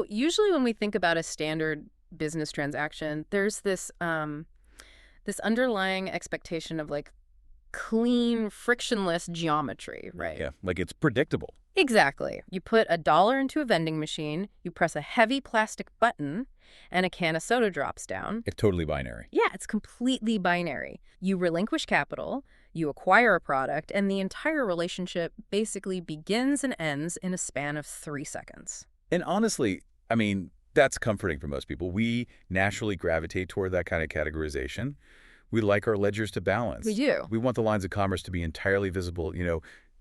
Usually when we think about a standard business transaction, there's this underlying expectation of like clean, frictionless geometry, right? Yeah, like it's predictable. Exactly. You put a dollar into a vending machine, you press a heavy plastic button, and a can of soda drops down. It's totally binary. Yeah, it's completely binary. You relinquish capital, you acquire a product, and the entire relationship basically begins and ends in a span of 3 seconds. And honestly, I mean, that's comforting for most people. We naturally gravitate toward that kind of categorization. We like our ledgers to We balance. do. We want the lines of commerce to be entirely visible,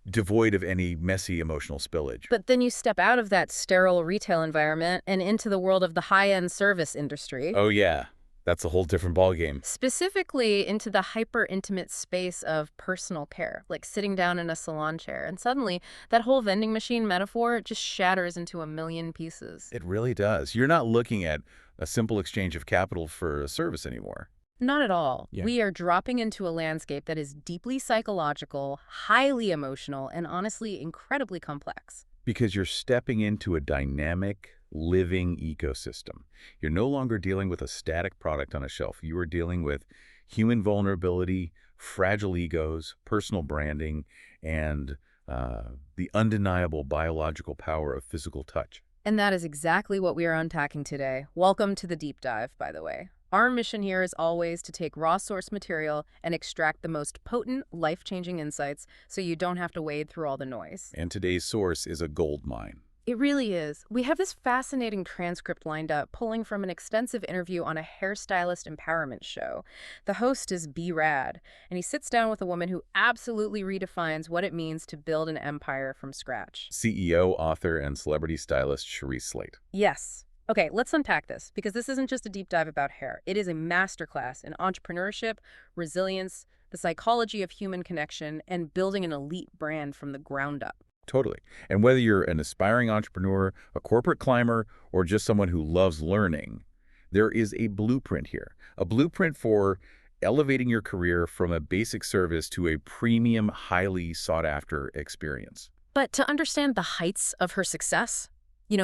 devoid of any messy emotional spillage. But then you step out of that sterile retail environment and into the world of the high-end service industry, Oh yeah, that's a whole different ballgame. specifically into the hyper-intimate space of personal care, like sitting down in a salon chair. And suddenly, that whole vending machine metaphor just shatters into a million pieces. It really does. You're not looking at a simple exchange of capital for a service anymore. Not at all. Yeah. We are dropping into a landscape that is deeply psychological, highly emotional, and honestly incredibly complex. Because you're stepping into a dynamic, living ecosystem. You're no longer dealing with a static product on a shelf. You are dealing with human vulnerability, fragile egos, personal branding, and the undeniable biological power of physical touch. And that is exactly what we are unpacking today. Welcome to the deep dive, by the way. Our mission here is always to take raw source material and extract the most potent, life-changing insights so you don't have to wade through all the noise. And today's source is a gold mine. It really is. We have this fascinating transcript lined up, pulling from an extensive interview on a hairstylist empowerment show. The host is B-Rad, and he sits down with a woman who absolutely redefines what it means to build an empire from scratch. CEO, author, and celebrity stylist Cherise Slate. Yes. Okay, let's unpack this, because this isn't just a deep dive about hair. It is a masterclass in entrepreneurship, resilience, the psychology of human connection, and building an elite brand from the ground up. Totally. And whether you're an aspiring entrepreneur, a corporate climber, or just someone who loves learning, there is a blueprint here. A blueprint for elevating your career from a basic service to a premium, highly sought-after experience. But to understand the heights of her success,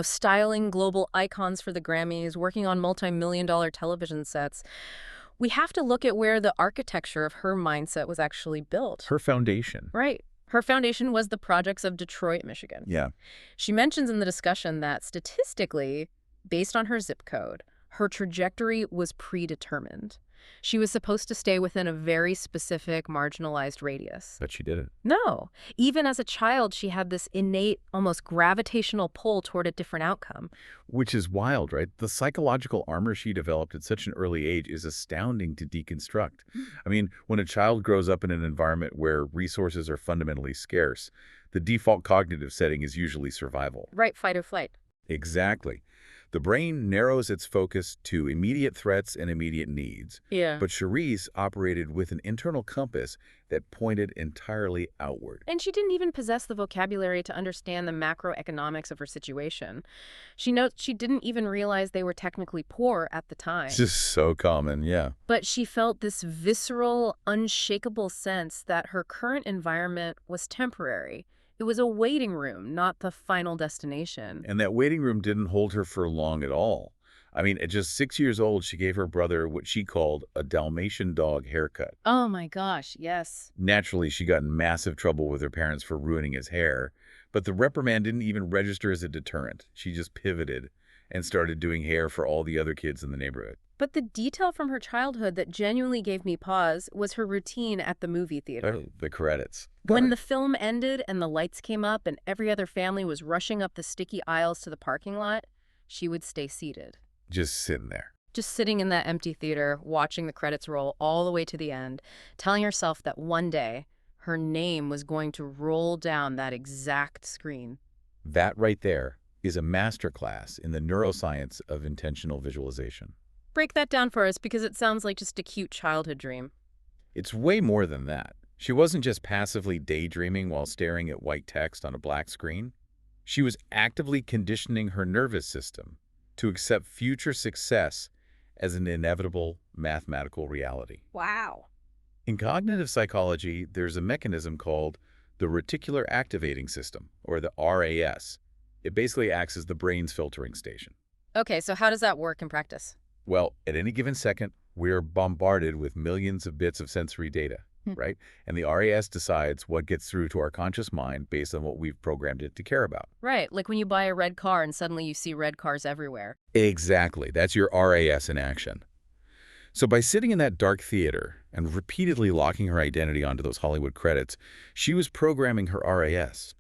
styling global icons for the Grammys, working on multi-million-dollar television sets, we have to look at where the architecture of her mindset was actually built. Her foundation. Right. Her foundation was the projects of Detroit, Michigan. Yeah. She mentions in the discussion that statistically, based on her zip code, her trajectory was predetermined. She was supposed to stay within a very specific marginalized radius. But she did it. No. Even as a child, she had this innate, almost gravitational pull toward a different outcome. Which is wild, right? The psychological armor she developed at such an early age is astounding to deconstruct. I mean, when a child grows up in an environment where resources are fundamentally scarce, the default cognitive setting is usually survival. Right, fight or flight. Exactly. The brain narrows its focus to immediate threats and immediate needs. Yeah. But Cherise operated with an internal compass that pointed entirely outward. And she didn't even possess the vocabulary to understand the macroeconomics of her situation. She notes she didn't even realize they were technically poor at the time. It's just so common, yeah. But she felt this visceral, unshakable sense that her current environment was temporary. It was a waiting room, not the final destination. And that waiting room didn't hold her for long at all. I mean, at just 6 years old, she gave her brother what she called a Dalmatian dog haircut. Oh my gosh, yes. Naturally, she got in massive trouble with her parents for ruining his hair, but the reprimand didn't even register as a deterrent. She just pivoted and started doing hair for all the other kids in the neighborhood. But the detail from her childhood that genuinely gave me pause was her routine at the movie theater. Oh, the credits. When the film ended and the lights came up and every other family was rushing up the sticky aisles to the parking lot, she would stay seated. Just sitting there. Just sitting in that empty theater, watching the credits roll all the way to the end, telling herself that one day her name was going to roll down that exact screen. That right there is a masterclass in the neuroscience of intentional visualization. Break that down for us, because it sounds like just a cute childhood dream. It's way more than that. She wasn't just passively daydreaming while staring at white text on a black screen. She was actively conditioning her nervous system to accept future success as an inevitable mathematical reality. Wow. In cognitive psychology, there's a mechanism called the reticular activating system, or the RAS. It basically acts as the brain's filtering station. Okay, so how does that work in practice? Well, at any given second, we're bombarded with millions of bits of sensory data, Hmm. right? And the RAS decides what gets through to our conscious mind based on what we've programmed it to care about. Right, like when you buy a red car and suddenly you see red cars everywhere. Exactly. That's your RAS in action. So by sitting in that dark theater and repeatedly locking her identity onto those Hollywood credits, she was programming her RAS.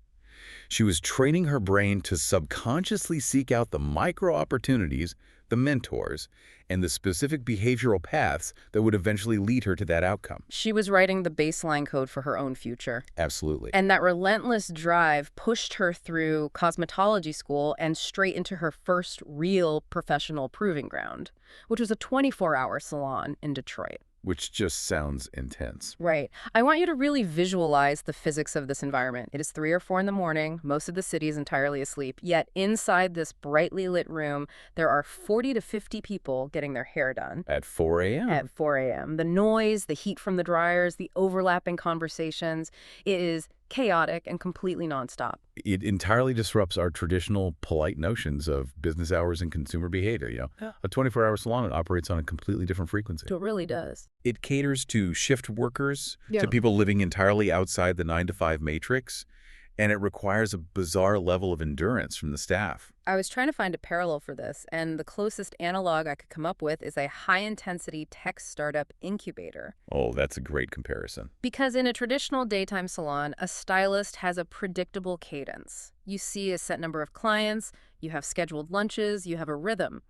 She was training her brain to subconsciously seek out the micro opportunities, the mentors, and the specific behavioral paths that would eventually lead her to that outcome. She was writing the baseline code for her own future. Absolutely. And that relentless drive pushed her through cosmetology school and straight into her first real professional proving ground, which was a 24-hour salon in Detroit. Which just sounds intense. Right. I want you to really visualize the physics of this environment. It is 3 or 4 in the morning. Most of the city is entirely asleep. Yet inside this brightly lit room, there are 40 to 50 people getting their hair done. At 4 a.m.? At 4 a.m. The noise, the heat from the dryers, the overlapping conversations, it is chaotic and completely nonstop. It entirely disrupts our traditional polite notions of business hours and consumer behavior. Yeah. A 24-hour salon operates on a completely different frequency. So it really does. It caters to shift workers, Yeah. to people living entirely outside the 9-to-5 matrix, and it requires a bizarre level of endurance from the staff. I was trying to find a parallel for this, and the closest analog I could come up with is a high-intensity tech startup incubator. Oh, that's a great comparison. Because in a traditional daytime salon, a stylist has a predictable cadence. You see a set number of clients, you have scheduled lunches, you have a rhythm.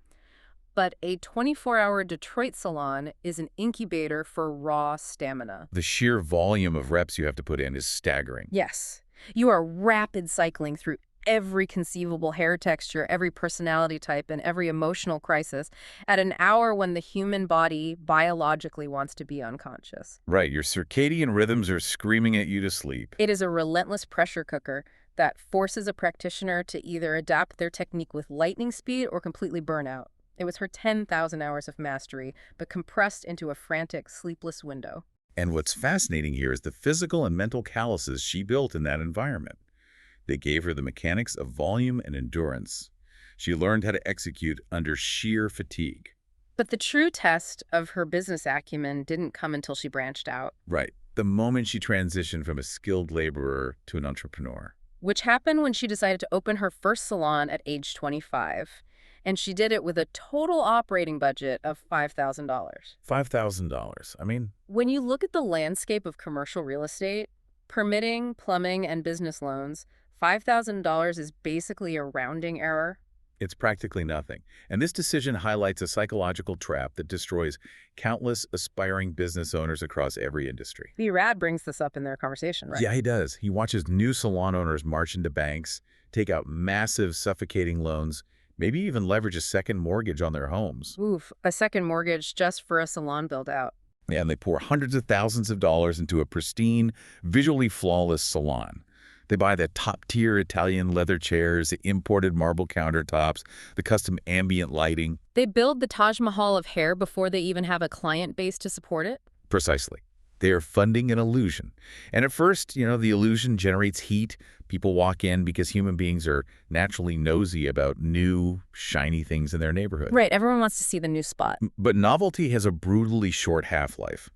But a 24-hour Detroit salon is an incubator for raw stamina. The sheer volume of reps you have to put in is staggering. Yes, you are rapid cycling through every conceivable hair texture, every personality type, and every emotional crisis at an hour when the human body biologically wants to be unconscious. Right, your circadian rhythms are screaming at you to sleep. It is a relentless pressure cooker that forces a practitioner to either adapt their technique with lightning speed or completely burn out. It was her 10,000 hours of mastery, but compressed into a frantic, sleepless window. And what's fascinating here is the physical and mental calluses she built in that environment. They gave her the mechanics of volume and endurance. She learned how to execute under sheer fatigue. But the true test of her business acumen didn't come until she branched out, Right, the moment she transitioned from a skilled laborer to an entrepreneur. which happened when she decided to open her first salon at age 25. And she did it with a total operating budget of $5,000. $5,000. I mean, When you look at the landscape of commercial real estate, permitting, plumbing, and business loans, $5,000 is basically a rounding error. it's practically nothing. And this decision highlights a psychological trap that destroys countless aspiring business owners across every industry. B. Rad brings this up in their conversation, right? Yeah, he does. He watches new salon owners march into banks, take out massive, suffocating loans, maybe even leverage a second mortgage on their homes. Oof, a second mortgage just for a salon build-out. And they pour hundreds of thousands of dollars into a pristine, visually flawless salon. They buy the top-tier Italian leather chairs, the imported marble countertops, the custom ambient lighting. They build the Taj Mahal of hair before they even have a client base to support it? Precisely. They are funding an illusion. And at first, the illusion generates heat. People walk in because human beings are naturally nosy about new, shiny things in their neighborhood. Right, everyone wants to see the new spot. But novelty has a brutally short half-life.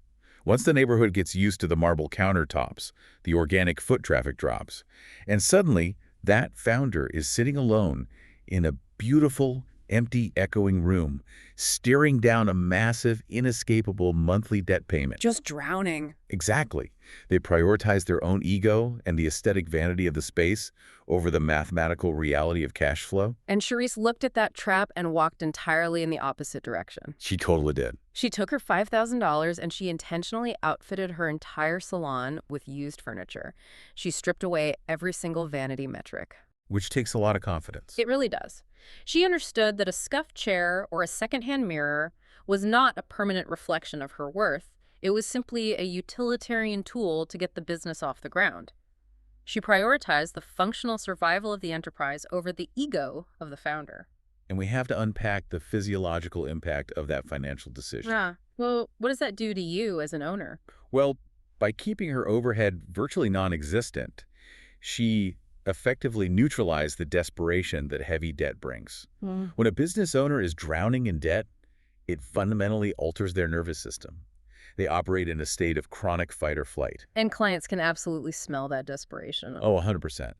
Once the neighborhood gets used to the marble countertops, the organic foot traffic drops. And suddenly, that founder is sitting alone in a beautiful, empty, echoing room, staring down a massive, inescapable monthly debt payment. Just drowning. Exactly. They prioritize their own ego and the aesthetic vanity of the space over the mathematical reality of cash flow. And Charisse looked at that trap and walked entirely in the opposite direction. She totally did. She took her $5,000 and she intentionally outfitted her entire salon with used furniture. She stripped away every single vanity metric. Which takes a lot of confidence. It really does. She understood that a scuffed chair or a secondhand mirror was not a permanent reflection of her worth. It was simply a utilitarian tool to get the business off the ground. She prioritized the functional survival of the enterprise over the ego of the founder. And we have to unpack the physiological impact of that financial decision. Well, what does that do to you as an owner? Well, by keeping her overhead virtually non-existent, she effectively neutralize the desperation that heavy debt brings. Hmm. When a business owner is drowning in debt, it fundamentally alters their nervous system. They operate in a state of chronic fight or flight. And clients can absolutely smell that desperation. Oh, 100%.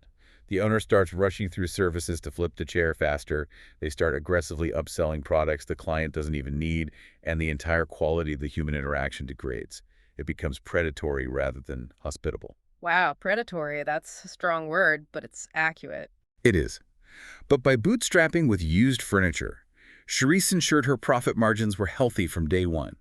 The owner starts rushing through services to flip the chair faster. They start aggressively upselling products the client doesn't even need, and the entire quality of the human interaction degrades. It becomes predatory rather than hospitable. Wow, predatory, that's a strong word, but it's accurate. It is. But by bootstrapping with used furniture, Charisse ensured her profit margins were healthy from day one.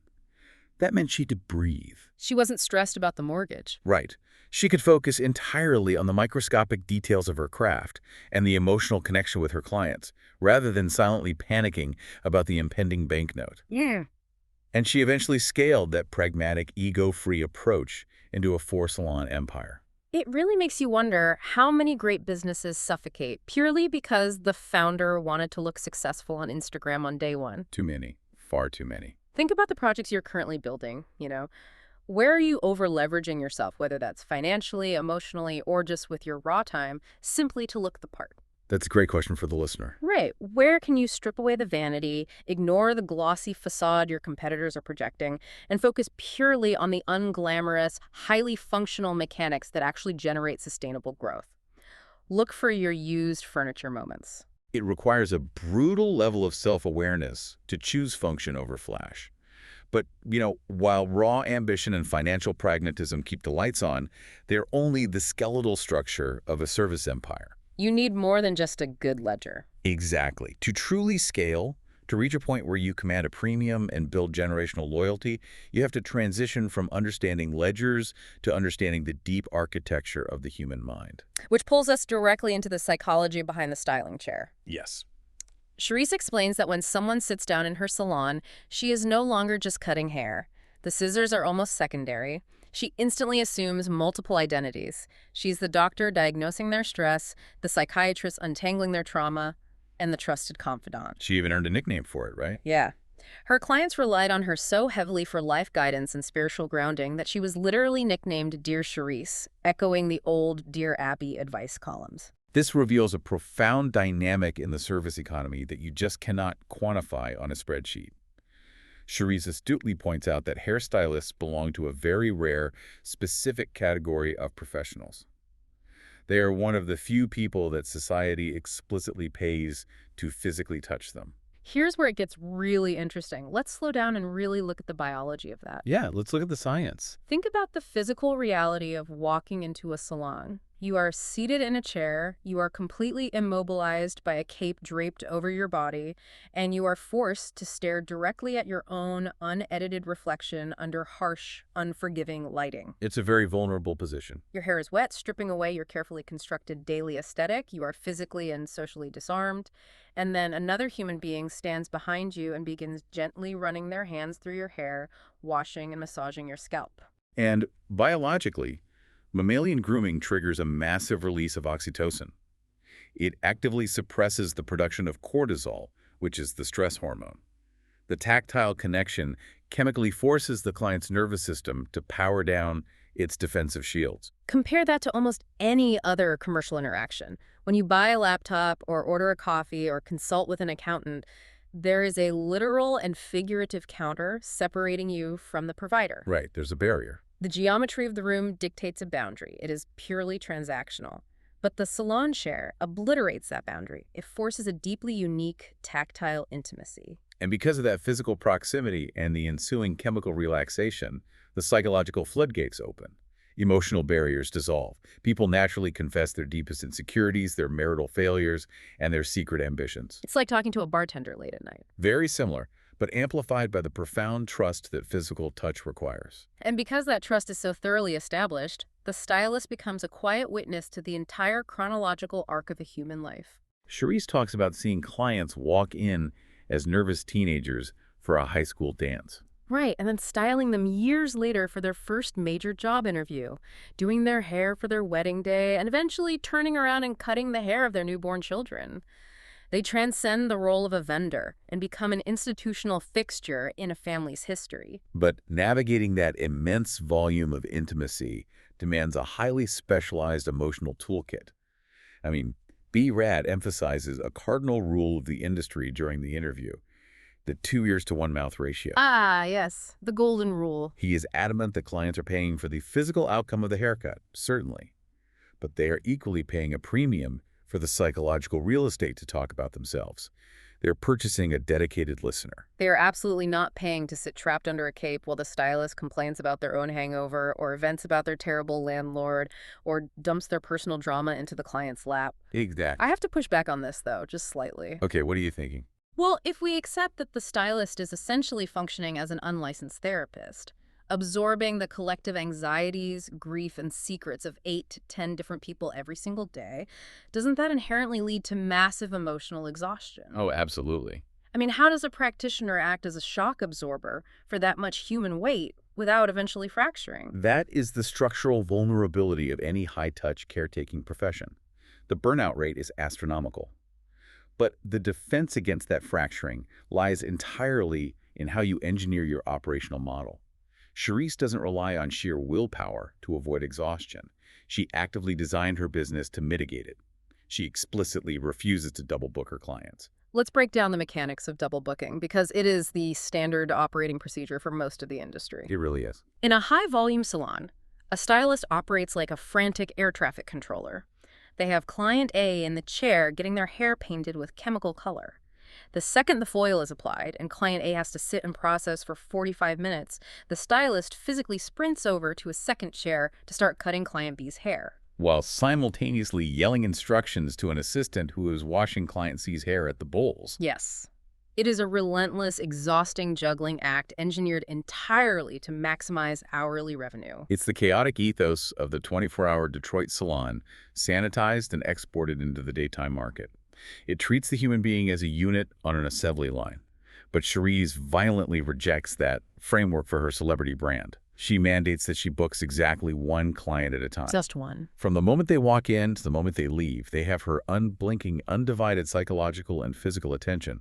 That meant she could breathe. She wasn't stressed about the mortgage. Right. She could focus entirely on the microscopic details of her craft and the emotional connection with her clients, rather than silently panicking about the impending banknote. Yeah. And she eventually scaled that pragmatic, ego-free approach into a four-salon empire. It really makes you wonder how many great businesses suffocate purely because the founder wanted to look successful on Instagram on day one. Too many. Far too many. Think about the projects you're currently building. Where are you over-leveraging yourself, whether that's financially, emotionally, or just with your raw time, simply to look the part? That's a great question for the listener. Right. Where can you strip away the vanity, ignore the glossy facade your competitors are projecting, and focus purely on the unglamorous, highly functional mechanics that actually generate sustainable growth? Look for your used furniture moments. It requires a brutal level of self-awareness to choose function over flash. But, while raw ambition and financial pragmatism keep the lights on, they're only the skeletal structure of a service empire. You need more than just a good ledger. Exactly. To truly scale, to reach a point where you command a premium and build generational loyalty, you have to transition from understanding ledgers to understanding the deep architecture of the human mind. Which pulls us directly into the psychology behind the styling chair. Yes. Charisse explains that when someone sits down in her salon, she is no longer just cutting hair. The scissors are almost secondary. She instantly assumes multiple identities. She's the doctor diagnosing their stress, the psychiatrist untangling their trauma, and the trusted confidant. She even earned a nickname for it, right? Yeah. Her clients relied on her so heavily for life guidance and spiritual grounding that she was literally nicknamed Dear Charisse, echoing the old Dear Abby advice columns. This reveals a profound dynamic in the service economy that you just cannot quantify on a spreadsheet. Charisse astutely points out that hairstylists belong to a very rare, specific category of professionals. They are one of the few people that society explicitly pays to physically touch them. Here's where it gets really interesting. Let's slow down and really look at the biology of that. Yeah, let's look at the science. Think about the physical reality of walking into a salon. You are seated in a chair, you are completely immobilized by a cape draped over your body, and you are forced to stare directly at your own unedited reflection under harsh, unforgiving lighting. It's a very vulnerable position. Your hair is wet, stripping away your carefully constructed daily aesthetic. You are physically and socially disarmed. And then another human being stands behind you and begins gently running their hands through your hair, washing and massaging your scalp. And biologically, mammalian grooming triggers a massive release of oxytocin. It actively suppresses the production of cortisol, which is the stress hormone. The tactile connection chemically forces the client's nervous system to power down its defensive shields. Compare that to almost any other commercial interaction. When you buy a laptop or order a coffee or consult with an accountant, there is a literal and figurative counter separating you from the provider. Right, there's a barrier. The geometry of the room dictates a boundary. It is purely transactional. But the salon chair obliterates that boundary. It forces a deeply unique, tactile intimacy. And because of that physical proximity and the ensuing chemical relaxation, the psychological floodgates open. Emotional barriers dissolve. People naturally confess their deepest insecurities, their marital failures, and their secret ambitions. It's like talking to a bartender late at night. Very similar, but amplified by the profound trust that physical touch requires. And because that trust is so thoroughly established, the stylist becomes a quiet witness to the entire chronological arc of a human life. Charisse talks about seeing clients walk in as nervous teenagers for a high school dance. Right, and then styling them years later for their first major job interview, doing their hair for their wedding day, and eventually turning around and cutting the hair of their newborn children. They transcend the role of a vendor and become an institutional fixture in a family's history. But navigating that immense volume of intimacy demands a highly specialized emotional toolkit. I mean, B. Rad emphasizes a cardinal rule of the industry during the interview, the 2 ears to 1 mouth ratio. Ah, yes, the golden rule. He is adamant that clients are paying for the physical outcome of the haircut, certainly, but they are equally paying a premium for the psychological real estate to talk about themselves. They're purchasing a dedicated listener. They are absolutely not paying to sit trapped under a cape while the stylist complains about their own hangover or vents about their terrible landlord or dumps their personal drama into the client's lap. I Exactly. have to push back on this, though, just slightly. Okay, what are you thinking? Well, if we accept that the stylist is essentially functioning as an unlicensed therapist, absorbing the collective anxieties, grief, and secrets of 8 to 10 different people every single day, doesn't that inherently lead to massive emotional exhaustion? Oh, absolutely. I mean, how does a practitioner act as a shock absorber for that much human weight without eventually fracturing? That is the structural vulnerability of any high-touch caretaking profession. The burnout rate is astronomical. But the defense against that fracturing lies entirely in how you engineer your operational model. Charisse doesn't rely on sheer willpower to avoid exhaustion. She actively designed her business to mitigate it. She explicitly refuses to double book her clients. Let's break down the mechanics of double booking because it is the standard operating procedure for most of the industry. It really is. In a high-volume salon, a stylist operates like a frantic air traffic controller. They have client A in the chair getting their hair painted with chemical color. The second the foil is applied and client A has to sit and process for 45 minutes, the stylist physically sprints over to a second chair to start cutting client B's hair. While simultaneously yelling instructions to an assistant who is washing client C's hair at the bowls. Yes. It is a relentless, exhausting juggling act engineered entirely to maximize hourly revenue. It's the chaotic ethos of the 24-hour Detroit salon, sanitized and exported into the daytime market. It treats the human being as a unit on an assembly line. But Charisse violently rejects that framework for her celebrity brand. She mandates that she books exactly one client at a time. Just one. From the moment they walk in to the moment they leave, they have her unblinking, undivided psychological and physical attention.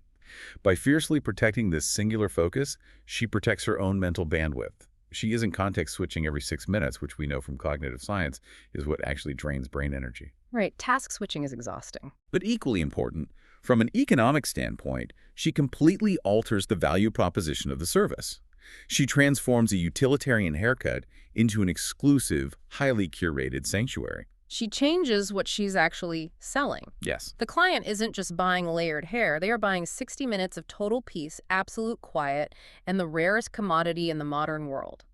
By fiercely protecting this singular focus, she protects her own mental bandwidth. She isn't context switching every 6 minutes, which we know from cognitive science is what actually drains brain energy. Right, task switching is exhausting. But equally important, from an economic standpoint, she completely alters the value proposition of the service. She transforms a utilitarian haircut into an exclusive, highly curated sanctuary. She changes what she's actually selling. Yes. The client isn't just buying layered hair, they are buying 60 minutes of total peace, absolute quiet, and the rarest commodity in the modern world.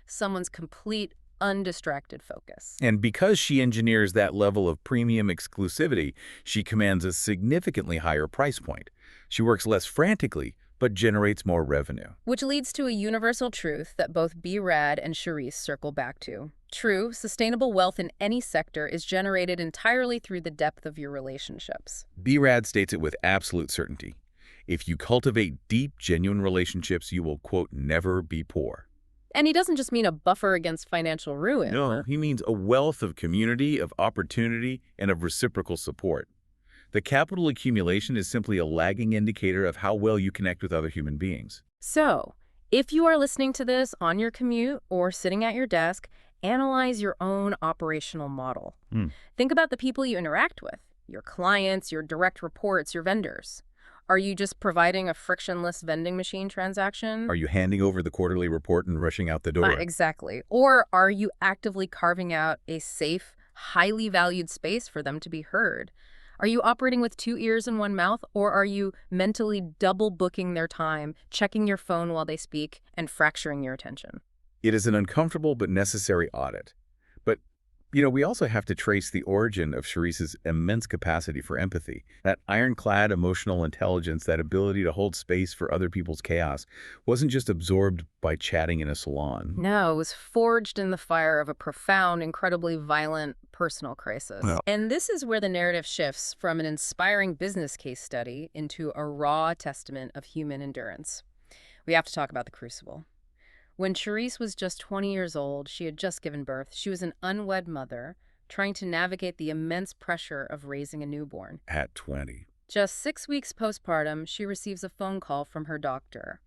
Someone's complete, undistracted focus. And because she engineers that level of premium exclusivity, she commands a significantly higher price point. She works less frantically, but generates more revenue. Which leads to a universal truth that both B. Rad and Charisse circle back to. True, sustainable wealth in any sector is generated entirely through the depth of your relationships. B. Rad states it with absolute certainty. If you cultivate deep, genuine relationships, you will, quote, never be poor. And he doesn't just mean a buffer against financial ruin. No, he means a wealth of community, of opportunity, and of reciprocal support. The capital accumulation is simply a lagging indicator of how well you connect with other human beings. So, if you are listening to this on your commute or sitting at your desk, analyze your own operational model. Think about the people you interact with, your clients, your direct reports, your vendors. Are you just providing a frictionless vending machine transaction? Are you handing over the quarterly report and rushing out the door? Exactly. Or are you actively carving out a safe, highly valued space for them to be heard? Are you operating with 2 ears and 1 mouth, or are you mentally double booking their time, checking your phone while they speak, and fracturing your attention? It is an uncomfortable but necessary audit. But, we also have to trace the origin of Charisse's immense capacity for empathy. That ironclad emotional intelligence, that ability to hold space for other people's chaos, wasn't just absorbed by chatting in a salon. No, it was forged in the fire of a profound, incredibly violent personal crisis. Well- And this is where the narrative shifts from an inspiring business case study into a raw testament of human endurance. We have to talk about the crucible. When Charisse was just 20 years old, she had just given birth. She was an unwed mother, trying to navigate the immense pressure of raising a newborn. At 20. Just 6 weeks postpartum, she receives a phone call from her doctor.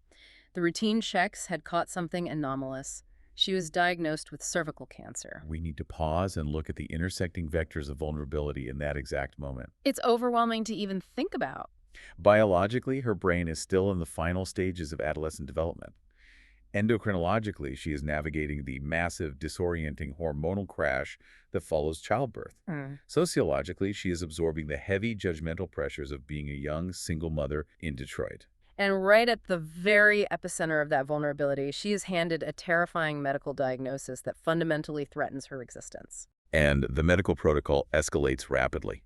The routine checks had caught something anomalous. She was diagnosed with cervical cancer. We need to pause and look at the intersecting vectors of vulnerability in that exact moment. It's overwhelming to even think about. Biologically, her brain is still in the final stages of adolescent development. Endocrinologically, she is navigating the massive, disorienting hormonal crash that follows childbirth. Mm. Sociologically, she is absorbing the heavy, judgmental pressures of being a young, single mother in Detroit. And right at the very epicenter of that vulnerability, she is handed a terrifying medical diagnosis that fundamentally threatens her existence. And the medical protocol escalates rapidly.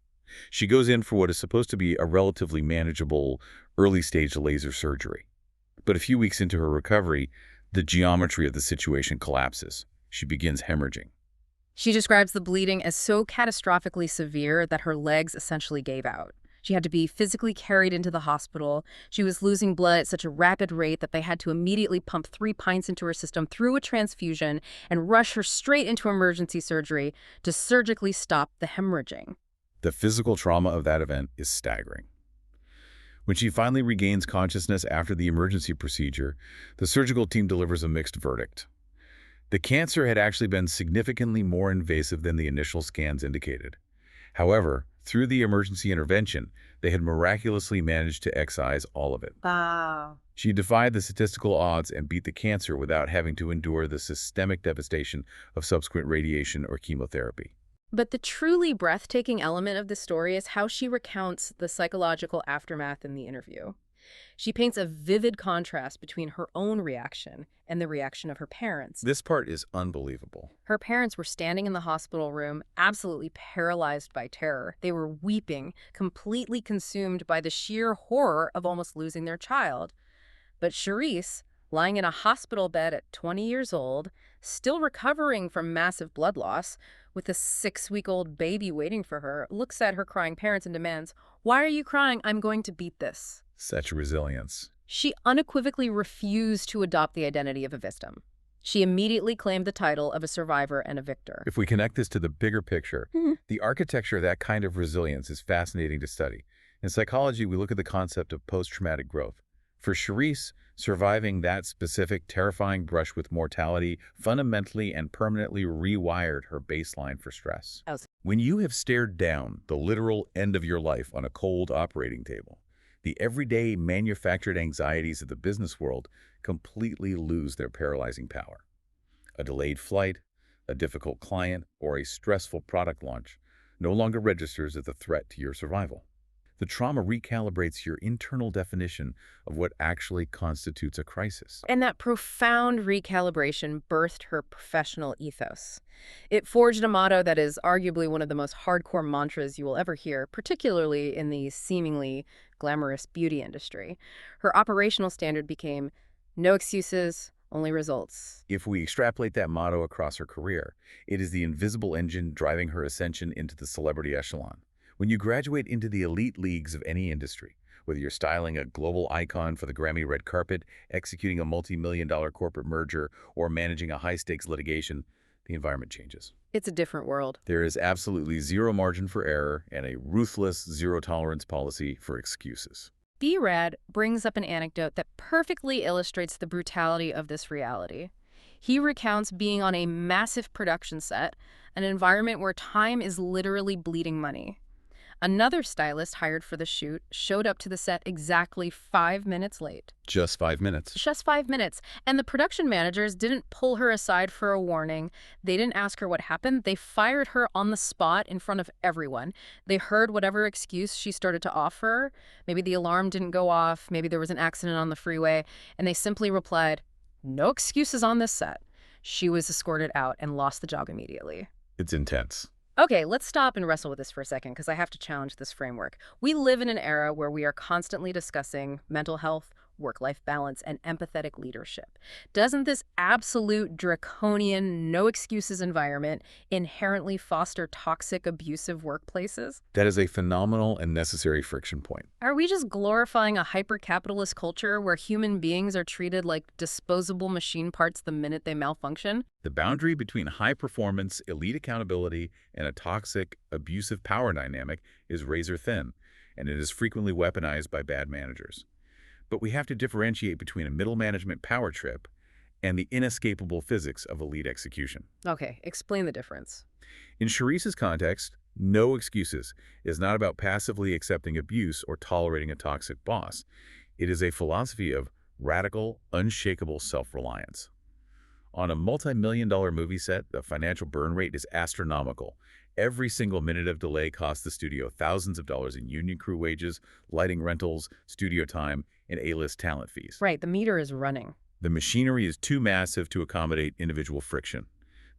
She goes in for what is supposed to be a relatively manageable early-stage laser surgery. But a few weeks into her recovery, the geometry of the situation collapses. She begins hemorrhaging. She describes the bleeding as so catastrophically severe that her legs essentially gave out. She had to be physically carried into the hospital. She was losing blood at such a rapid rate that they had to immediately pump 3 pints into her system through a transfusion and rush her straight into emergency surgery to surgically stop the hemorrhaging. The physical trauma of that event is staggering. When she finally regains consciousness after the emergency procedure, the surgical team delivers a mixed verdict. The cancer had actually been significantly more invasive than the initial scans indicated. However, through the emergency intervention, they had miraculously managed to excise all of it. Wow. She defied the statistical odds and beat the cancer without having to endure the systemic devastation of subsequent radiation or chemotherapy. But the truly breathtaking element of the story is how she recounts the psychological aftermath in the interview. She paints a vivid contrast between her own reaction and the reaction of her parents. This part is unbelievable. Her parents were standing in the hospital room, absolutely paralyzed by terror. They were weeping, completely consumed by the sheer horror of almost losing their child. But Charisse, lying in a hospital bed at 20 years old, still recovering from massive blood loss, with a 6-week-old baby waiting for her, looks at her crying parents and demands, "Why are you crying? I'm going to beat this." Such resilience. She unequivocally refused to adopt the identity of a victim. She immediately claimed the title of a survivor and a victor. If we connect this to the bigger picture, the architecture of that kind of resilience is fascinating to study. In psychology, we look at the concept of post-traumatic growth. For Charisse, surviving that specific terrifying brush with mortality fundamentally and permanently rewired her baseline for stress. When you have stared down the literal end of your life on a cold operating table, the everyday manufactured anxieties of the business world completely lose their paralyzing power. A delayed flight, a difficult client, or a stressful product launch no longer registers as a threat to your survival. The trauma recalibrates your internal definition of what actually constitutes a crisis. And that profound recalibration birthed her professional ethos. It forged a motto that is arguably one of the most hardcore mantras you will ever hear, particularly in the seemingly glamorous beauty industry. Her operational standard became, "No excuses, only results." If we extrapolate that motto across her career, it is the invisible engine driving her ascension into the celebrity echelon. When you graduate into the elite leagues of any industry, whether you're styling a global icon for the Grammy red carpet, executing a multi-million-dollar corporate merger, or managing a high-stakes litigation, the environment changes. It's a different world. There is absolutely zero margin for error and a ruthless zero-tolerance policy for excuses. B-Rad brings up an anecdote that perfectly illustrates the brutality of this reality. He recounts being on a massive production set, an environment where time is literally bleeding money. Another stylist hired for the shoot showed up to the set exactly 5 minutes late. Just 5 minutes. Just 5 minutes. And the production managers didn't pull her aside for a warning. They didn't ask her what happened. They fired her on the spot in front of everyone. They heard whatever excuse she started to offer. Maybe the alarm didn't go off. Maybe there was an accident on the freeway. And they simply replied, "No excuses on this set." She was escorted out and lost the job immediately. It's intense. Okay, let's stop and wrestle with this for a second because I have to challenge this framework. We live in an era where we are constantly discussing mental health, work-life balance, and empathetic leadership. Doesn't this absolute draconian, no-excuses environment inherently foster toxic, abusive workplaces? That is a phenomenal and necessary friction point. Are we just glorifying a hyper-capitalist culture where human beings are treated like disposable machine parts the minute they malfunction? The boundary between high performance, elite accountability, and a toxic, abusive power dynamic is razor thin, and it is frequently weaponized by bad managers. But we have to differentiate between a middle management power trip and the inescapable physics of elite execution. Okay, explain the difference. In Charisse's context, no excuses is not about passively accepting abuse or tolerating a toxic boss. It is a philosophy of radical, unshakable self-reliance. On a multi-million-dollar movie set, the financial burn rate is astronomical. Every single minute of delay costs the studio thousands of dollars in union crew wages, lighting rentals, studio time, and A-list talent fees. Right, the meter is running. The machinery is too massive to accommodate individual friction.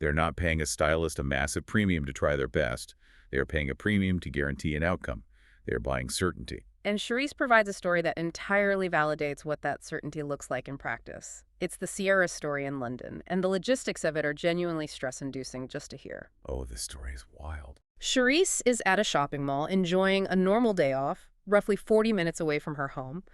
They're not paying a stylist a massive premium to try their best. They are paying a premium to guarantee an outcome. They are buying certainty. And Charisse provides a story that entirely validates what that certainty looks like in practice. It's the Sierra story in London, and the logistics of it are genuinely stress-inducing just to hear. Oh, this story is wild. Charisse is at a shopping mall enjoying a normal day off, roughly 40 minutes away from her home.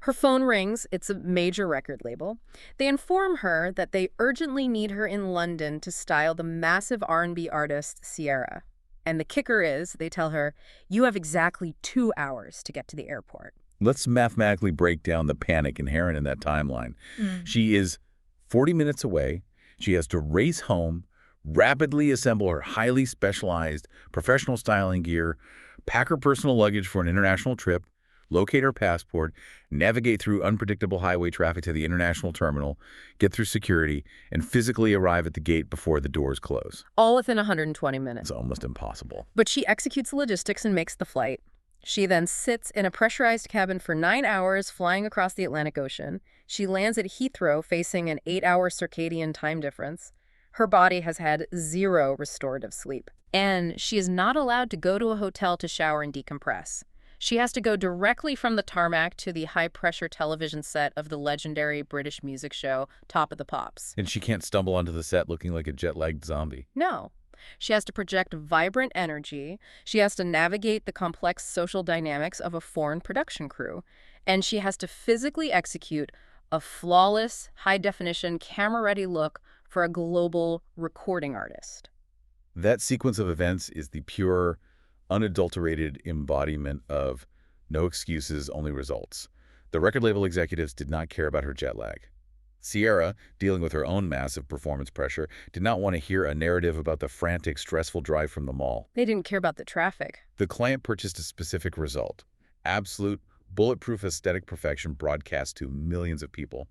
Her phone rings. It's a major record label. They inform her that they urgently need her in London to style the massive R&B artist Sierra. And the kicker is, they tell her, you have exactly 2 hours to get to the airport. Let's mathematically break down the panic inherent in that timeline. She is 40 minutes away. She has to race home, rapidly assemble her highly specialized professional styling gear, pack her personal luggage for an international trip, locate her passport, navigate through unpredictable highway traffic to the international terminal, get through security, and physically arrive at the gate before the doors close. All within 120 minutes. It's almost impossible. But she executes the logistics and makes the flight. She then sits in a pressurized cabin for 9 hours flying across the Atlantic Ocean. She lands at Heathrow facing an 8-hour circadian time difference. Her body has had 0 restorative sleep. And she is not allowed to go to a hotel to shower and decompress. She has to go directly from the tarmac to the high-pressure television set of the legendary British music show Top of the Pops. And she can't stumble onto the set looking like a jet-lagged zombie. No. She has to project vibrant energy. She has to navigate the complex social dynamics of a foreign production crew. And she has to physically execute a flawless, high-definition, camera-ready look for a global recording artist. That sequence of events is the pure, unadulterated embodiment of no excuses, only results. The record label executives did not care about her jet lag. Sierra, dealing with her own massive performance pressure, did not want to hear a narrative about the frantic, stressful drive from the mall. They didn't care about the traffic. The client purchased a specific result: absolute, bulletproof aesthetic perfection broadcast to millions of people.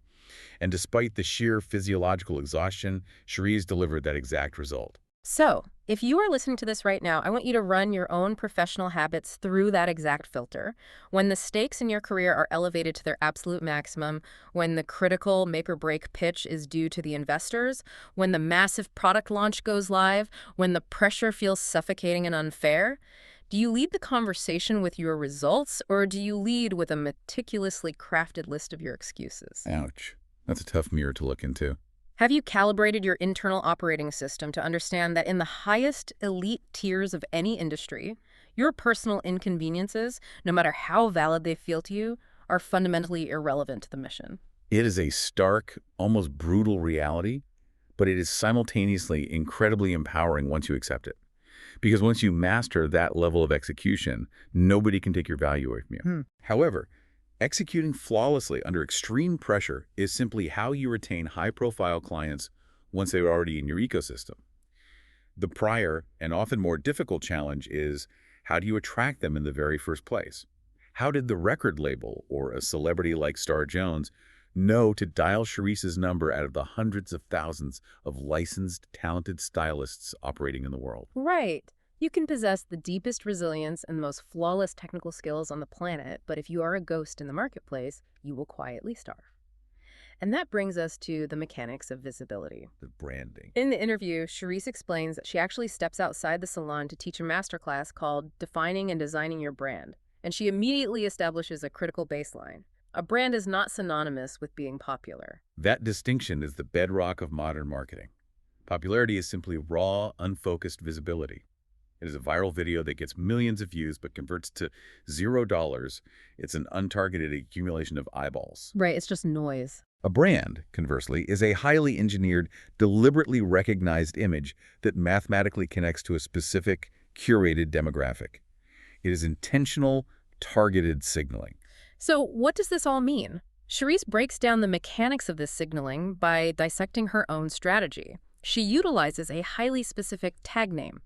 And despite the sheer physiological exhaustion, Charisse delivered that exact result. So, if you are listening to this right now, I want you to run your own professional habits through that exact filter. When the stakes in your career are elevated to their absolute maximum, when the critical make-or-break pitch is due to the investors, when the massive product launch goes live, when the pressure feels suffocating and unfair, do you lead the conversation with your results, or do you lead with a meticulously crafted list of your excuses? Ouch. That's a tough mirror to look into. Have you calibrated your internal operating system to understand that in the highest elite tiers of any industry, your personal inconveniences, no matter how valid they feel to you, are fundamentally irrelevant to the mission? It is a stark, almost brutal reality, but it is simultaneously incredibly empowering once you accept it. Because once you master that level of execution, nobody can take your value away from you. However, executing flawlessly under extreme pressure is simply how you retain high-profile clients once they're already in your ecosystem. The prior and often more difficult challenge is, how do you attract them in the very first place? How did the record label, or a celebrity like Star Jones, know to dial Charisse's number out of the hundreds of thousands of licensed, talented stylists operating in the world? Right. You can possess the deepest resilience and the most flawless technical skills on the planet, but if you are a ghost in the marketplace, you will quietly starve. And that brings us to the mechanics of visibility. The branding. In the interview, Charisse explains that she actually steps outside the salon to teach a masterclass called Defining and Designing Your Brand, and she immediately establishes a critical baseline. A brand is not synonymous with being popular. That distinction is the bedrock of modern marketing. Popularity is simply raw, unfocused visibility. It is a viral video that gets millions of views but converts to $0. It's an untargeted accumulation of eyeballs. Right, it's just noise. A brand, conversely, is a highly engineered, deliberately recognized image that mathematically connects to a specific, curated demographic. It is intentional, targeted signaling. So what does this all mean? Charisse breaks down the mechanics of this signaling by dissecting her own strategy. She utilizes a highly specific tag name.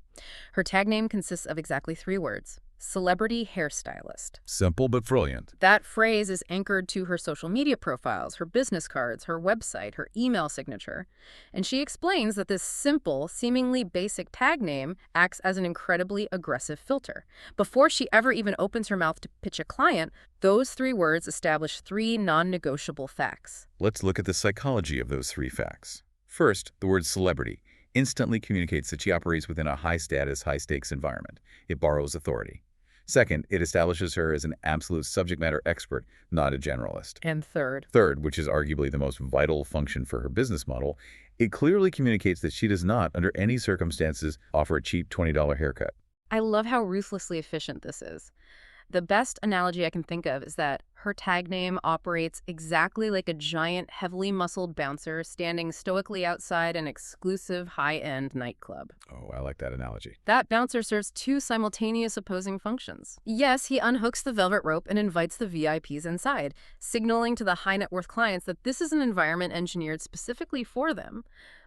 Her tag name consists of exactly 3 words: celebrity hairstylist. Simple but brilliant. That phrase is anchored to her social media profiles, her business cards, her website, her email signature. And she explains that this simple, seemingly basic tag name acts as an incredibly aggressive filter. Before she ever even opens her mouth to pitch a client, those 3 words establish 3 non-negotiable facts. Let's look at the psychology of those 3 facts. First, the word celebrity instantly communicates that she operates within a high-status, high-stakes environment. It borrows authority. Second, it establishes her as an absolute subject matter expert, not a generalist. And Third, which is arguably the most vital function for her business model, it clearly communicates that she does not, under any circumstances, offer a cheap $20 haircut. I love how ruthlessly efficient this is. The best analogy I can think of is that her tag name operates exactly like a giant, heavily muscled bouncer standing stoically outside an exclusive high-end nightclub. Oh, I like that analogy. That bouncer serves 2 simultaneous opposing functions. Yes, he unhooks the velvet rope and invites the VIPs inside, signaling to the high-net-worth clients that this is an environment engineered specifically for them.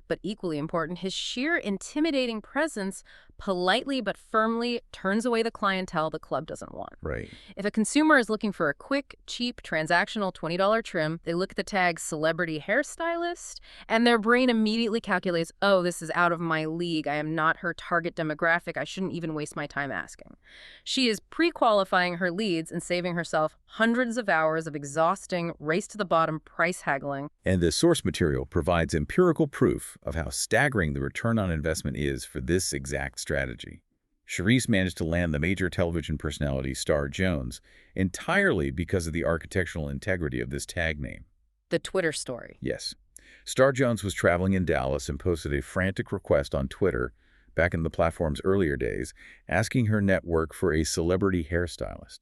But equally important, his sheer intimidating presence politely but firmly turns away the clientele the club doesn't want. Right. If a consumer is looking for a quick, cheap, transactional $20 trim, they look at the tag celebrity hairstylist, and their brain immediately calculates, oh, this is out of my league. I am not her target demographic. I shouldn't even waste my time asking. She is pre-qualifying her leads and saving herself hundreds of hours of exhausting, race-to-the-bottom price haggling. And the source material provides empirical proof of how staggering the return on investment is for this exact strategy. Charisse managed to land the major television personality Star Jones entirely because of the architectural integrity of this tag name. The Twitter story. Yes. Star Jones was traveling in Dallas and posted a frantic request on Twitter back in the platform's earlier days, asking her network for a celebrity hairstylist.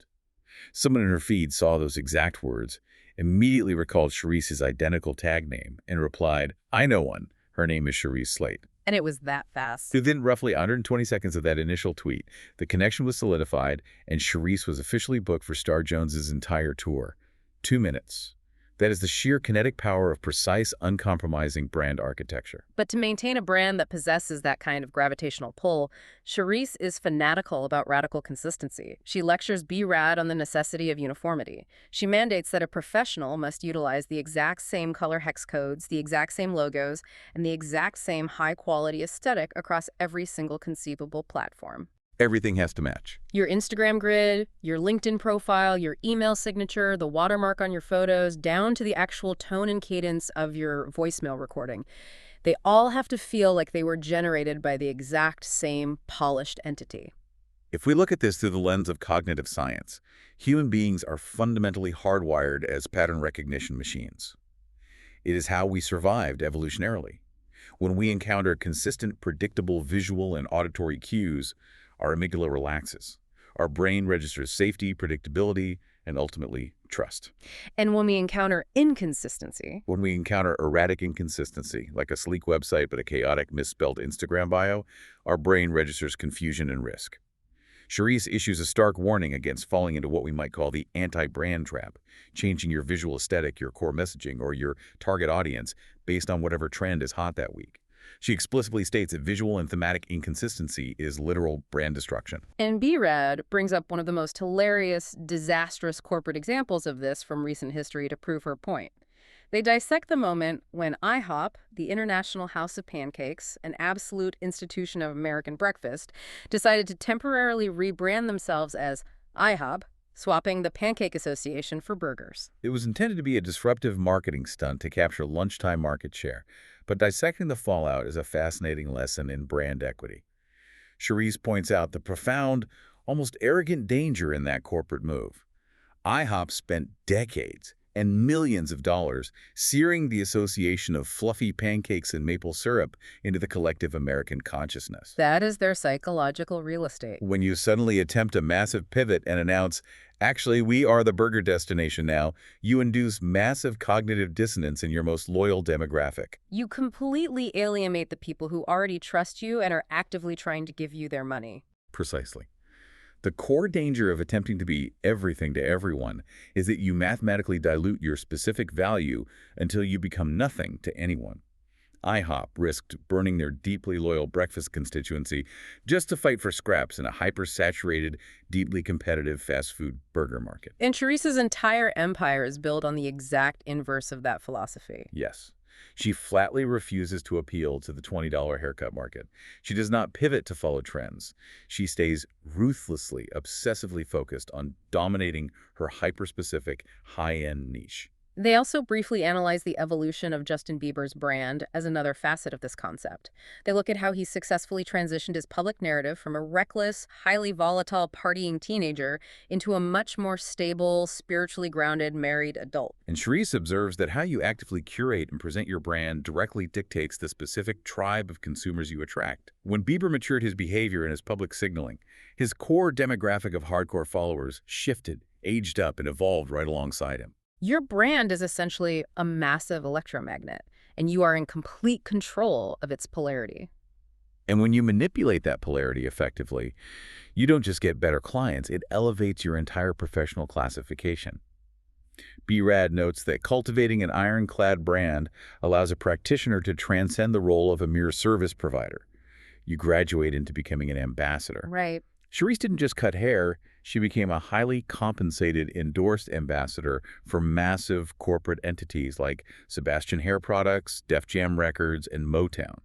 Someone in her feed saw those exact words, immediately recalled Charisse's identical tag name, and replied, "I know one. Her name is Charisse Slate." And it was that fast. Within roughly 120 seconds of that initial tweet, the connection was solidified, and Charisse was officially booked for Star Jones's entire tour. 2 minutes. That is the sheer kinetic power of precise, uncompromising brand architecture. But to maintain a brand that possesses that kind of gravitational pull, Charisse is fanatical about radical consistency. She lectures B. Rad on the necessity of uniformity. She mandates that a professional must utilize the exact same color hex codes, the exact same logos, and the exact same high-quality aesthetic across every single conceivable platform. Everything has to match. Your Instagram grid, your LinkedIn profile, your email signature, the watermark on your photos, down to the actual tone and cadence of your voicemail recording. They all have to feel like they were generated by the exact same polished entity. If we look at this through the lens of cognitive science, human beings are fundamentally hardwired as pattern recognition machines. It is how we survived evolutionarily. When we encounter consistent, predictable visual and auditory cues, our amygdala relaxes. Our brain registers safety, predictability, and ultimately trust. And when we encounter inconsistency, When we encounter erratic inconsistency, like a sleek website but a chaotic misspelled Instagram bio, our brain registers confusion and risk. Charisse issues a stark warning against falling into what we might call the anti-brand trap, changing your visual aesthetic, your core messaging, or your target audience based on whatever trend is hot that week. She explicitly states that visual and thematic inconsistency is literal brand destruction. and B-Rad brings up one of the most hilarious, disastrous corporate examples of this from recent history to prove her point. They dissect the moment when IHOP, the International House of Pancakes, an absolute institution of American breakfast, decided to temporarily rebrand themselves as IHOP, swapping the Pancake Association for burgers. It was intended to be a disruptive marketing stunt to capture lunchtime market share, but dissecting the fallout is a fascinating lesson in brand equity. Charisse points out the profound, almost arrogant danger in that corporate move. IHOP spent decades and millions of dollars searing the association of fluffy pancakes and maple syrup into the collective American consciousness. That is their psychological real estate. When you suddenly attempt a massive pivot and announce, "Actually, we are the burger destination now," you induce massive cognitive dissonance in your most loyal demographic. You completely alienate the people who already trust you and are actively trying to give you their money. Precisely. The core danger of attempting to be everything to everyone is that you mathematically dilute your specific value until you become nothing to anyone. IHOP risked burning their deeply loyal breakfast constituency just to fight for scraps in a hyper-saturated, deeply competitive fast food burger market. And Therese's entire empire is built on the exact inverse of that philosophy. Yes. She flatly refuses to appeal to the $20 haircut market. She does not pivot to follow trends. She stays ruthlessly, obsessively focused on dominating her hyper-specific, high-end niche. They also briefly analyze the evolution of Justin Bieber's brand as another facet of this concept. They look at how he successfully transitioned his public narrative from a reckless, highly volatile partying teenager into a much more stable, spiritually grounded, married adult. And Charisse observes that how you actively curate and present your brand directly dictates the specific tribe of consumers you attract. When Bieber matured his behavior and his public signaling, his core demographic of hardcore followers shifted, aged up, and evolved right alongside him. Your brand is essentially a massive electromagnet, and you are in complete control of its polarity. And when you manipulate that polarity effectively, you don't just get better clients, it elevates your entire professional classification. BRAD notes that cultivating an ironclad brand allows a practitioner to transcend the role of a mere service provider. You graduate into becoming an ambassador. Right. Charisse didn't just cut hair, she became a highly compensated, endorsed ambassador for massive corporate entities like Sebastian Hair Products, Def Jam Records, and Motown.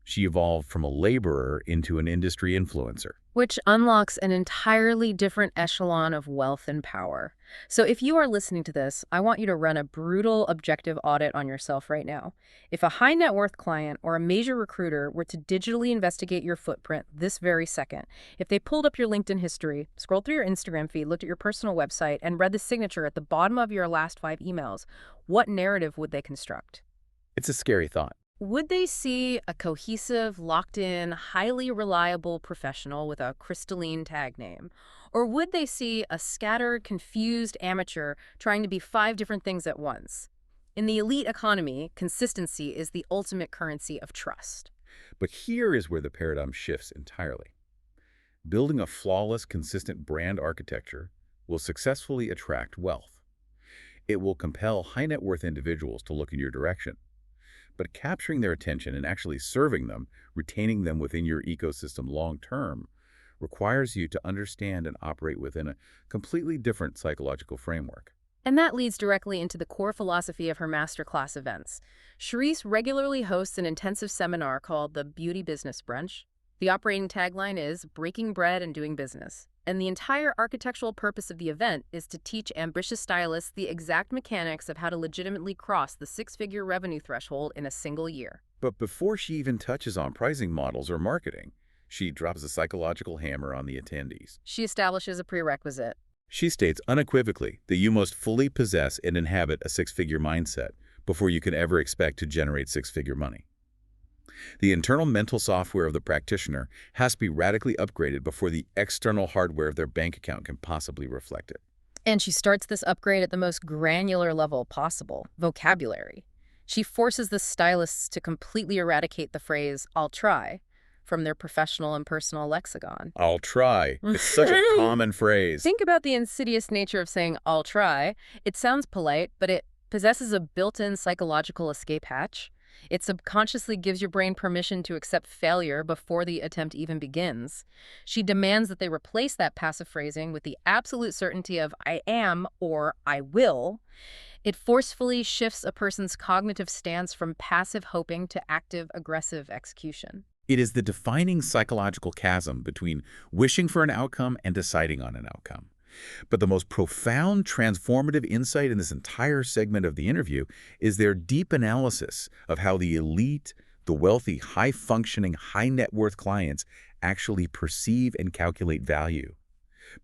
She evolved from a laborer into an industry influencer. Which unlocks an entirely different echelon of wealth and power. So if you are listening to this, I want you to run a brutal objective audit on yourself right now. If a high net worth client or a major recruiter were to digitally investigate your footprint this very second, if they pulled up your LinkedIn history, scrolled through your Instagram feed, looked at your personal website, and read the signature at the bottom of your last 5 emails, what narrative would they construct? It's a scary thought. Would they see a cohesive, locked-in, highly reliable professional with a crystalline tag name? Or would they see a scattered, confused amateur trying to be 5 different things at once? In the elite economy, consistency is the ultimate currency of trust. But here is where the paradigm shifts entirely. Building a flawless, consistent brand architecture will successfully attract wealth. It will compel high net worth individuals to look in your direction. But capturing their attention and actually serving them, retaining them within your ecosystem long-term, requires you to understand and operate within a completely different psychological framework. And that leads directly into the core philosophy of her masterclass events. Charisse regularly hosts an intensive seminar called the Beauty Business Brunch. The operating tagline is breaking bread and doing business. And the entire architectural purpose of the event is to teach ambitious stylists the exact mechanics of how to legitimately cross the 6-figure revenue threshold in a single year. But before she even touches on pricing models or marketing, she drops a psychological hammer on the attendees. She establishes a prerequisite. She states unequivocally that you must fully possess and inhabit a 6-figure mindset before you can ever expect to generate 6-figure money. The internal mental software of the practitioner has to be radically upgraded before the external hardware of their bank account can possibly reflect it. And she starts this upgrade at the most granular level possible, vocabulary. She forces the stylists to completely eradicate the phrase, "I'll try," from their professional and personal lexicon. I'll try. It's such a common phrase. Think about the insidious nature of saying, "I'll try." It sounds polite, but it possesses a built-in psychological escape hatch. It subconsciously gives your brain permission to accept failure before the attempt even begins. She demands that they replace that passive phrasing with the absolute certainty of "I am" or "I will." It forcefully shifts a person's cognitive stance from passive hoping to active, aggressive execution. It is the defining psychological chasm between wishing for an outcome and deciding on an outcome. But the most profound transformative insight in this entire segment of the interview is their deep analysis of how the elite, the wealthy, high-functioning, high-net-worth clients actually perceive and calculate value.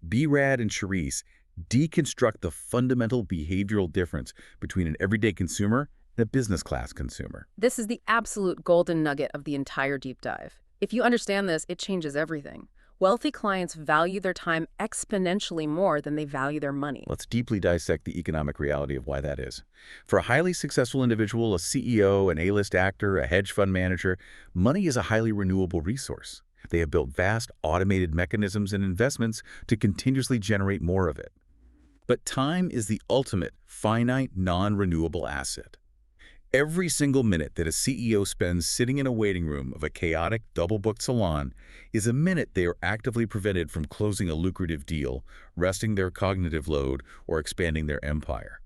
BRAD and Charisse deconstruct the fundamental behavioral difference between an everyday consumer and a business-class consumer. This is the absolute golden nugget of the entire deep dive. If you understand this, it changes everything. Wealthy clients value their time exponentially more than they value their money. Let's deeply dissect the economic reality of why that is. For a highly successful individual, a CEO, an A-list actor, a hedge fund manager, money is a highly renewable resource. They have built vast automated mechanisms and investments to continuously generate more of it. But time is the ultimate, finite, non-renewable asset. Every single minute that a CEO spends sitting in a waiting room of a chaotic, double-booked salon is a minute they are actively prevented from closing a lucrative deal, resting their cognitive load, or expanding their empire.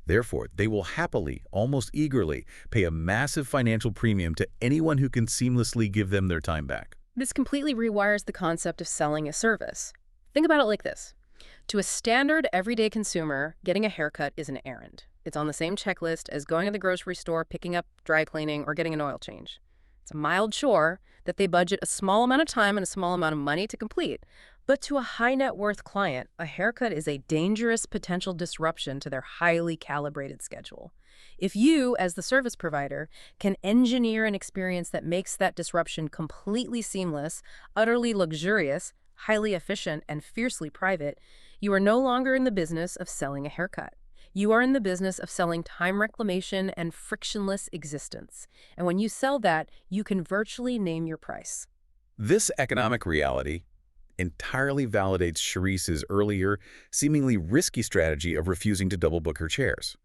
Therefore, they will happily, almost eagerly, pay a massive financial premium to anyone who can seamlessly give them their time back. This completely rewires the concept of selling a service. Think about it like this. To a standard, everyday consumer, getting a haircut is an errand. It's on the same checklist as going to the grocery store, picking up dry cleaning, or getting an oil change. It's a mild chore that they budget a small amount of time and a small amount of money to complete. But to a high net worth client, a haircut is a dangerous potential disruption to their highly calibrated schedule. If you, as the service provider, can engineer an experience that makes that disruption completely seamless, utterly luxurious, highly efficient, and fiercely private, you are no longer in the business of selling a haircut. You are in the business of selling time reclamation and frictionless existence. And when you sell that, you can virtually name your price. This economic reality entirely validates Cherise's earlier, seemingly risky strategy of refusing to double book her chairs.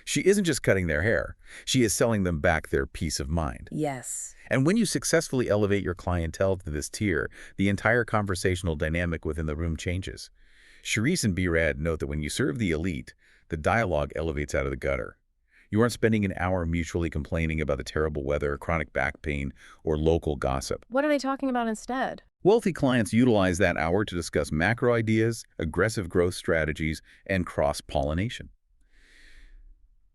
She isn't just cutting their hair, she is selling them back their peace of mind. Yes. And when you successfully elevate your clientele to this tier, the entire conversational dynamic within the room changes. Cherise and B-Rad note that when you serve the elite, the dialogue elevates out of the gutter. You aren't spending an hour mutually complaining about the terrible weather, chronic back pain, or local gossip. What are they talking about instead? Wealthy clients utilize that hour to discuss macro ideas, aggressive growth strategies, and cross-pollination.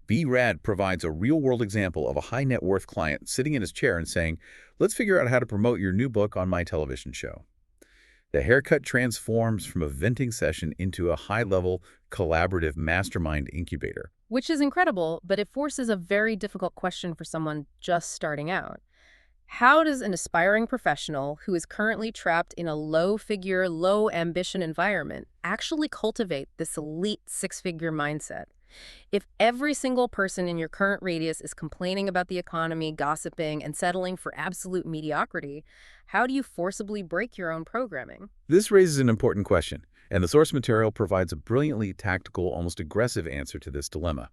B-Rad provides a real-world example of a high-net-worth client sitting in his chair and saying, "Let's figure out how to promote your new book on my television show." The haircut transforms from a venting session into a high-level, collaborative mastermind incubator. Which is incredible, but it forces a very difficult question for someone just starting out. How does an aspiring professional who is currently trapped in a low-figure, low-ambition environment actually cultivate this elite six-figure mindset? If every single person in your current radius is complaining about the economy, gossiping, and settling for absolute mediocrity, how do you forcibly break your own programming? This raises an important question, and the source material provides a brilliantly tactical, almost aggressive answer to this dilemma.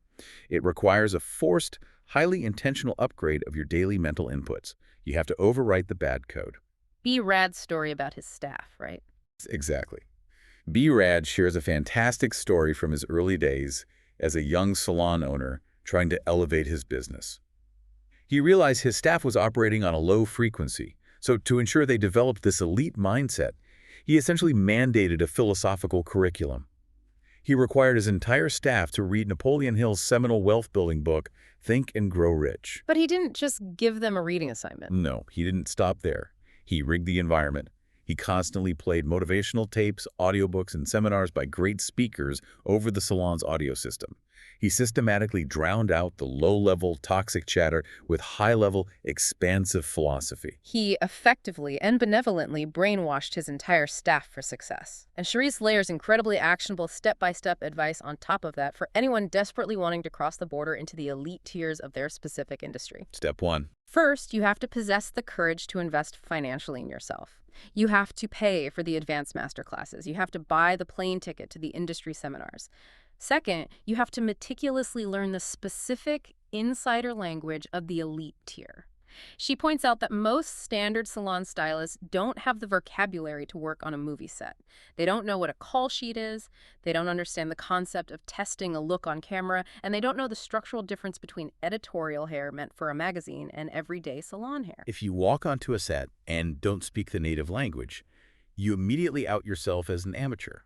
It requires a forced, highly intentional upgrade of your daily mental inputs. You have to overwrite the bad code. B-Rad's story about his staff, right? Exactly. B-Rad shares a fantastic story from his early days as a young salon owner trying to elevate his business. He realized his staff was operating on a low frequency, so to ensure they developed this elite mindset, he essentially mandated a philosophical curriculum. He required his entire staff to read Napoleon Hill's seminal wealth-building book, Think and Grow Rich. But he didn't just give them a reading assignment. No, he didn't stop there. He rigged the environment. He constantly played motivational tapes, audiobooks, and seminars by great speakers over the salon's audio system. He systematically drowned out the low-level, toxic chatter with high-level, expansive philosophy. He effectively and benevolently brainwashed his entire staff for success. And Cherise layers incredibly actionable step-by-step advice on top of that for anyone desperately wanting to cross the border into the elite tiers of their specific industry. Step 1. First, you have to possess the courage to invest financially in yourself. You have to pay for the advanced masterclasses. You have to buy the plane ticket to the industry seminars. Second, you have to meticulously learn the specific insider language of the elite tier. She points out that most standard salon stylists don't have the vocabulary to work on a movie set. They don't know what a call sheet is, they don't understand the concept of testing a look on camera, and they don't know the structural difference between editorial hair meant for a magazine and everyday salon hair. If you walk onto a set and don't speak the native language, you immediately out yourself as an amateur,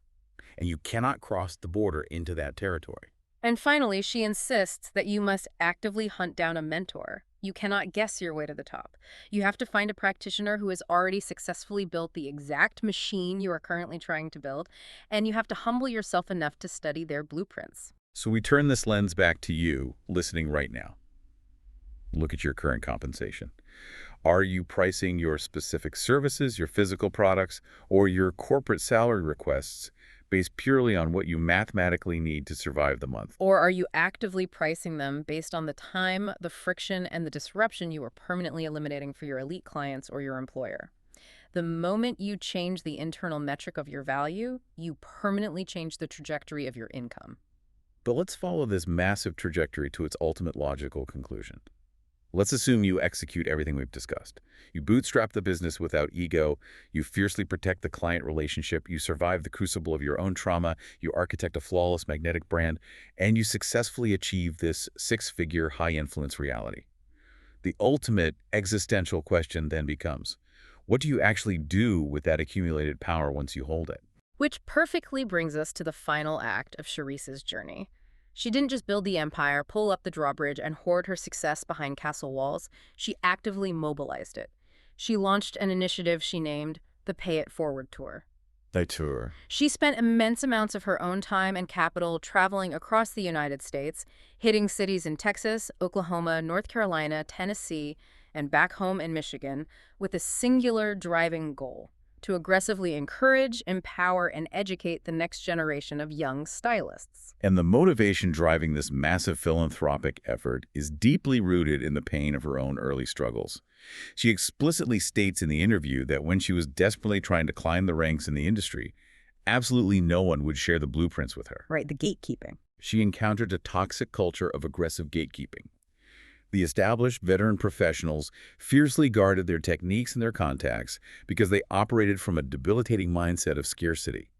and you cannot cross the border into that territory. And finally, she insists that you must actively hunt down a mentor. You cannot guess your way to the top. You have to find a practitioner who has already successfully built the exact machine you are currently trying to build, and you have to humble yourself enough to study their blueprints. So we turn this lens back to you, listening right now. Look at your current compensation. Are you pricing your specific services, your physical products, or your corporate salary requests based purely on what you mathematically need to survive the month? Or are you actively pricing them based on the time, the friction, and the disruption you are permanently eliminating for your elite clients or your employer? The moment you change the internal metric of your value, you permanently change the trajectory of your income. But let's follow this massive trajectory to its ultimate logical conclusion. Let's assume you execute everything we've discussed. You bootstrap the business without ego, you fiercely protect the client relationship, you survive the crucible of your own trauma, you architect a flawless magnetic brand, and you successfully achieve this six-figure high-influence reality. The ultimate existential question then becomes, what do you actually do with that accumulated power once you hold it? Which perfectly brings us to the final act of Charisse's journey. She didn't just build the empire, pull up the drawbridge, and hoard her success behind castle walls. She actively mobilized it. She launched an initiative she named the Pay It Forward Tour. The tour. She spent immense amounts of her own time and capital traveling across the United States, hitting cities in Texas, Oklahoma, North Carolina, Tennessee, and back home in Michigan with a singular driving goal: to aggressively encourage, empower, and educate the next generation of young stylists. And the motivation driving this massive philanthropic effort is deeply rooted in the pain of her own early struggles. She explicitly states in the interview that when she was desperately trying to climb the ranks in the industry, absolutely no one would share the blueprints with her. Right, the gatekeeping. She encountered a toxic culture of aggressive gatekeeping. The established veteran professionals fiercely guarded their techniques and their contacts because they operated from a debilitating mindset of scarcity.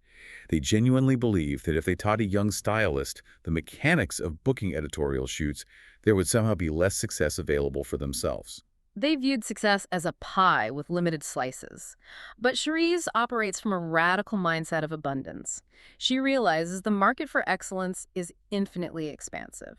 They genuinely believed that if they taught a young stylist the mechanics of booking editorial shoots, there would somehow be less success available for themselves. They viewed success as a pie with limited slices. But Cherise operates from a radical mindset of abundance. She realizes the market for excellence is infinitely expansive.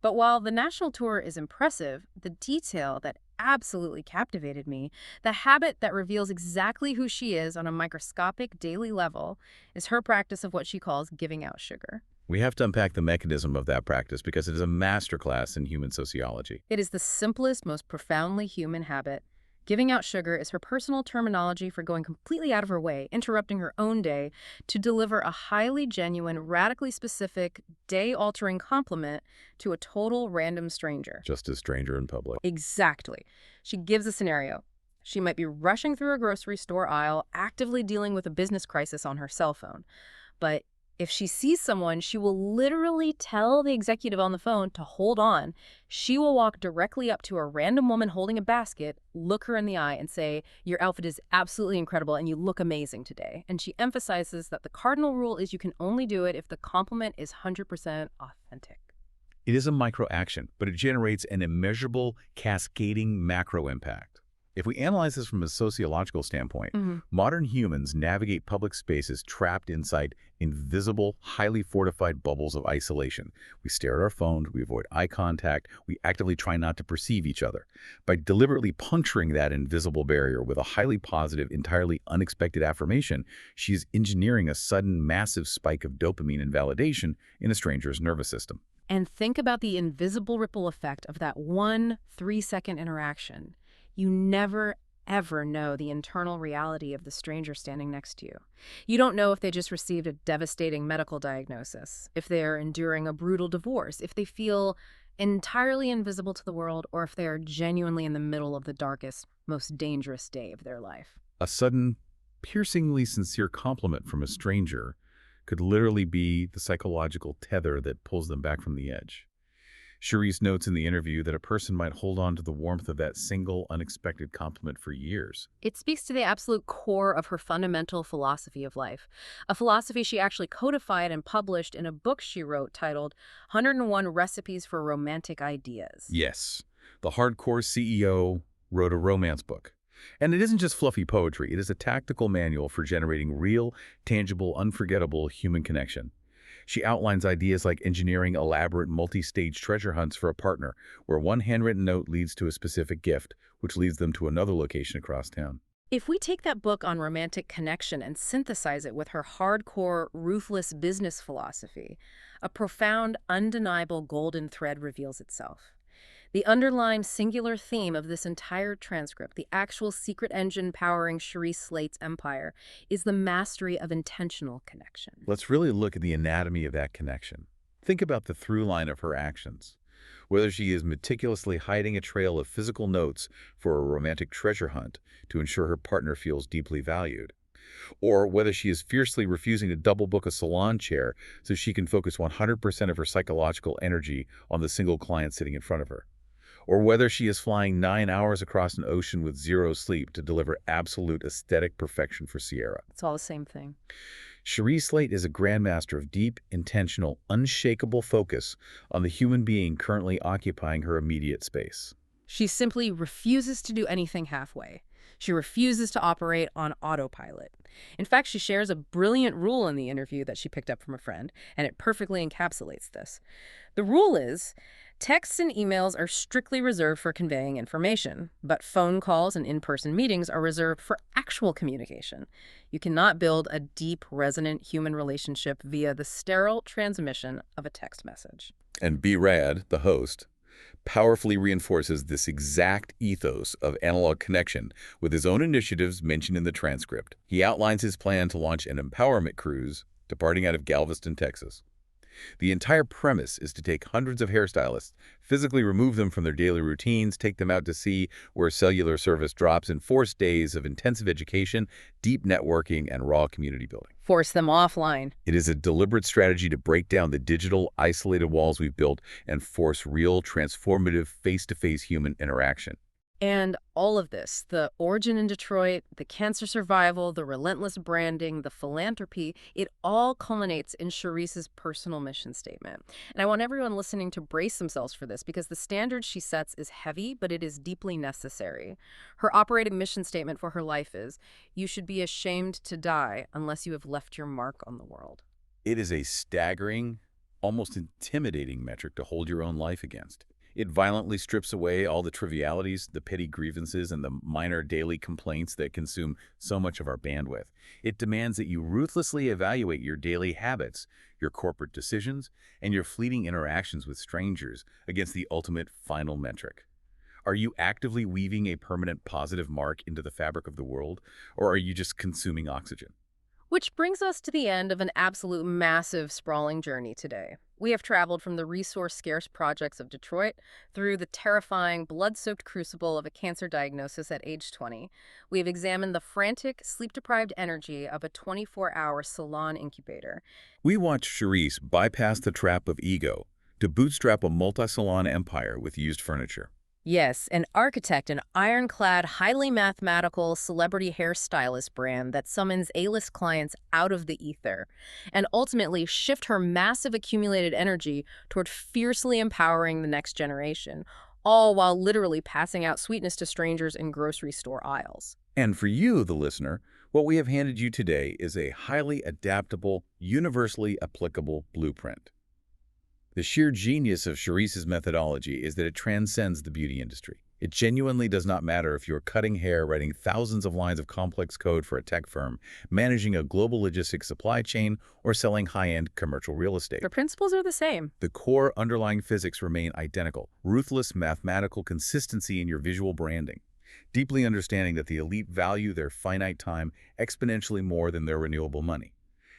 But while the national tour is impressive, the detail that absolutely captivated me, the habit that reveals exactly who she is on a microscopic daily level, is her practice of what she calls giving out sugar. We have to unpack the mechanism of that practice because it is a masterclass in human sociology. It is the simplest, most profoundly human habit. Giving out sugar is her personal terminology for going completely out of her way, interrupting her own day, to deliver a highly genuine, radically specific, day-altering compliment to a total random stranger. Just a stranger in public. Exactly. She gives a scenario. She might be rushing through a grocery store aisle, actively dealing with a business crisis on her cell phone. But if she sees someone, she will literally tell the executive on the phone to hold on. She will walk directly up to a random woman holding a basket, look her in the eye, and say, "Your outfit is absolutely incredible and you look amazing today." And she emphasizes that the cardinal rule is you can only do it if the compliment is 100% authentic. It is a micro action, but it generates an immeasurable, cascading macro impact. If we analyze this from a sociological standpoint, modern humans navigate public spaces trapped inside invisible, highly fortified bubbles of isolation. We stare at our phones, we avoid eye contact, we actively try not to perceive each other. By deliberately puncturing that invisible barrier with a highly positive, entirely unexpected affirmation, she is engineering a sudden, massive spike of dopamine and validation in a stranger's nervous system. And think about the invisible ripple effect of that one 3-second interaction. You never, ever know the internal reality of the stranger standing next to you. You don't know if they just received a devastating medical diagnosis, if they're enduring a brutal divorce, if they feel entirely invisible to the world, or if they are genuinely in the middle of the darkest, most dangerous day of their life. A sudden, piercingly sincere compliment from a stranger could literally be the psychological tether that pulls them back from the edge. Charisse notes in the interview that a person might hold on to the warmth of that single, unexpected compliment for years. It speaks to the absolute core of her fundamental philosophy of life, a philosophy she actually codified and published in a book she wrote titled 101 Recipes for Romantic Ideas. Yes, the hardcore CEO wrote a romance book. And it isn't just fluffy poetry. It is a tactical manual for generating real, tangible, unforgettable human connection. She outlines ideas like engineering elaborate multi-stage treasure hunts for a partner, where one handwritten note leads to a specific gift, which leads them to another location across town. If we take that book on romantic connection and synthesize it with her hardcore, ruthless business philosophy, a profound, undeniable golden thread reveals itself. The underlying singular theme of this entire transcript, the actual secret engine powering Charisse Slate's empire, is the mastery of intentional connection. Let's really look at the anatomy of that connection. Think about the through line of her actions. whether she is meticulously hiding a trail of physical notes for a romantic treasure hunt to ensure her partner feels deeply valued, or whether she is fiercely refusing to double book a salon chair so she can focus 100% of her psychological energy on the single client sitting in front of her, or whether she is flying 9 hours across an ocean with zero sleep to deliver absolute aesthetic perfection for Sierra. It's all the same thing. Cherie Slate is a grandmaster of deep, intentional, unshakable focus on the human being currently occupying her immediate space. She simply refuses to do anything halfway. She refuses to operate on autopilot. In fact, she shares a brilliant rule in the interview that she picked up from a friend, and it perfectly encapsulates this. The rule is, texts and emails are strictly reserved for conveying information, but phone calls and in-person meetings are reserved for actual communication. You cannot build a deep, resonant human relationship via the sterile transmission of a text message. And B-Rad, the host, powerfully reinforces this exact ethos of analog connection with his own initiatives mentioned in the transcript. He outlines his plan to launch an empowerment cruise departing out of Galveston, Texas. The entire premise is to take hundreds of hairstylists, physically remove them from their daily routines, take them out to sea where cellular service drops, and force days of intensive education, deep networking, and raw community building. Force them offline. It is a deliberate strategy to break down the digital, isolated walls we've built and force real, transformative, face-to-face human interaction. And all of this, the origin in Detroit, the cancer survival, the relentless branding, the philanthropy, it all culminates in Cherie's personal mission statement. And I want everyone listening to brace themselves for this because the standard she sets is heavy, but it is deeply necessary. Her operating mission statement for her life is, "You should be ashamed to die unless you have left your mark on the world." It is a staggering, almost intimidating metric to hold your own life against. It violently strips away all the trivialities, the petty grievances, and the minor daily complaints that consume so much of our bandwidth. It demands that you ruthlessly evaluate your daily habits, your corporate decisions, and your fleeting interactions with strangers against the ultimate final metric. Are you actively weaving a permanent positive mark into the fabric of the world, or are you just consuming oxygen? Which brings us to the end of an absolute massive, sprawling journey today. We have traveled from the resource-scarce projects of Detroit through the terrifying, blood-soaked crucible of a cancer diagnosis at age 20. We have examined the frantic, sleep-deprived energy of a 24-hour salon incubator. We watched Charisse bypass the trap of ego to bootstrap a multi-salon empire with used furniture. Yes, an architect, an ironclad, highly mathematical celebrity hairstylist brand that summons A-list clients out of the ether, and ultimately shift her massive accumulated energy toward fiercely empowering the next generation, all while literally passing out sweetness to strangers in grocery store aisles. And for you, the listener, what we have handed you today is a highly adaptable, universally applicable blueprint. The sheer genius of Charisse's methodology is that it transcends the beauty industry. It genuinely does not matter if you're cutting hair, writing thousands of lines of complex code for a tech firm, managing a global logistics supply chain, or selling high-end commercial real estate. The principles are the same. The core underlying physics remain identical. Ruthless mathematical consistency in your visual branding. Deeply understanding that the elite value their finite time exponentially more than their renewable money.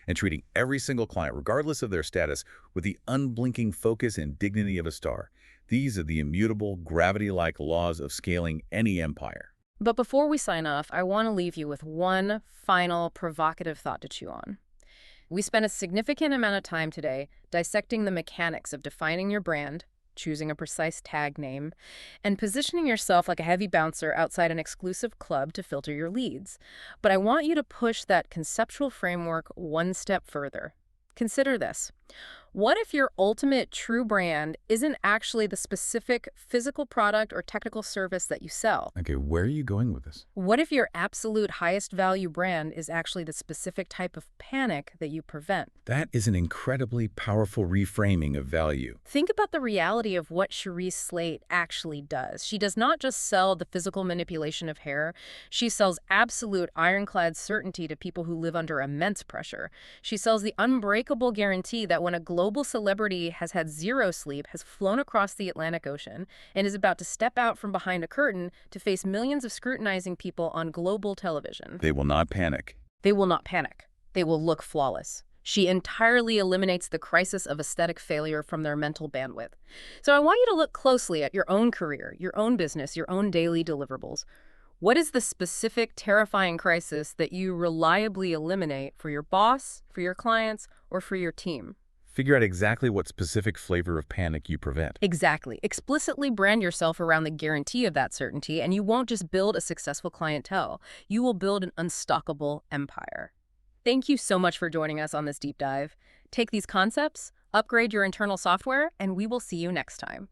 And treating every single client, regardless of their status, with the unblinking focus and dignity of a star. These are the immutable, gravity-like laws of scaling any empire. But before we sign off, I want to leave you with one final provocative thought to chew on. We spent a significant amount of time today dissecting the mechanics of defining your brand, choosing a precise tag name, and positioning yourself like a heavy bouncer outside an exclusive club to filter your leads. But I want you to push that conceptual framework one step further. Consider this. What if your ultimate true brand isn't actually the specific physical product or technical service that you sell? Okay, where are you going with this? What if your absolute highest value brand is actually the specific type of panic that you prevent? That is an incredibly powerful reframing of value. Think about the reality of what Charisse Slate actually does. She does not just sell the physical manipulation of hair. She sells absolute ironclad certainty to people who live under immense pressure. She sells the unbreakable guarantee that when a global celebrity has had zero sleep, has flown across the Atlantic Ocean, and is about to step out from behind a curtain to face millions of scrutinizing people on global television, They will not panic. they will not panic. They will look flawless. She entirely eliminates the crisis of aesthetic failure from their mental bandwidth. So I want you to look closely at your own career, your own business, your own daily deliverables. What is the specific terrifying crisis that you reliably eliminate for your boss, for your clients, or for your team? Figure out exactly what specific flavor of panic you prevent. Exactly. Explicitly brand yourself around the guarantee of that certainty, and you won't just build a successful clientele. You will build an unstoppable empire. Thank you so much for joining us on this deep dive. Take these concepts, upgrade your internal software, and we will see you next time.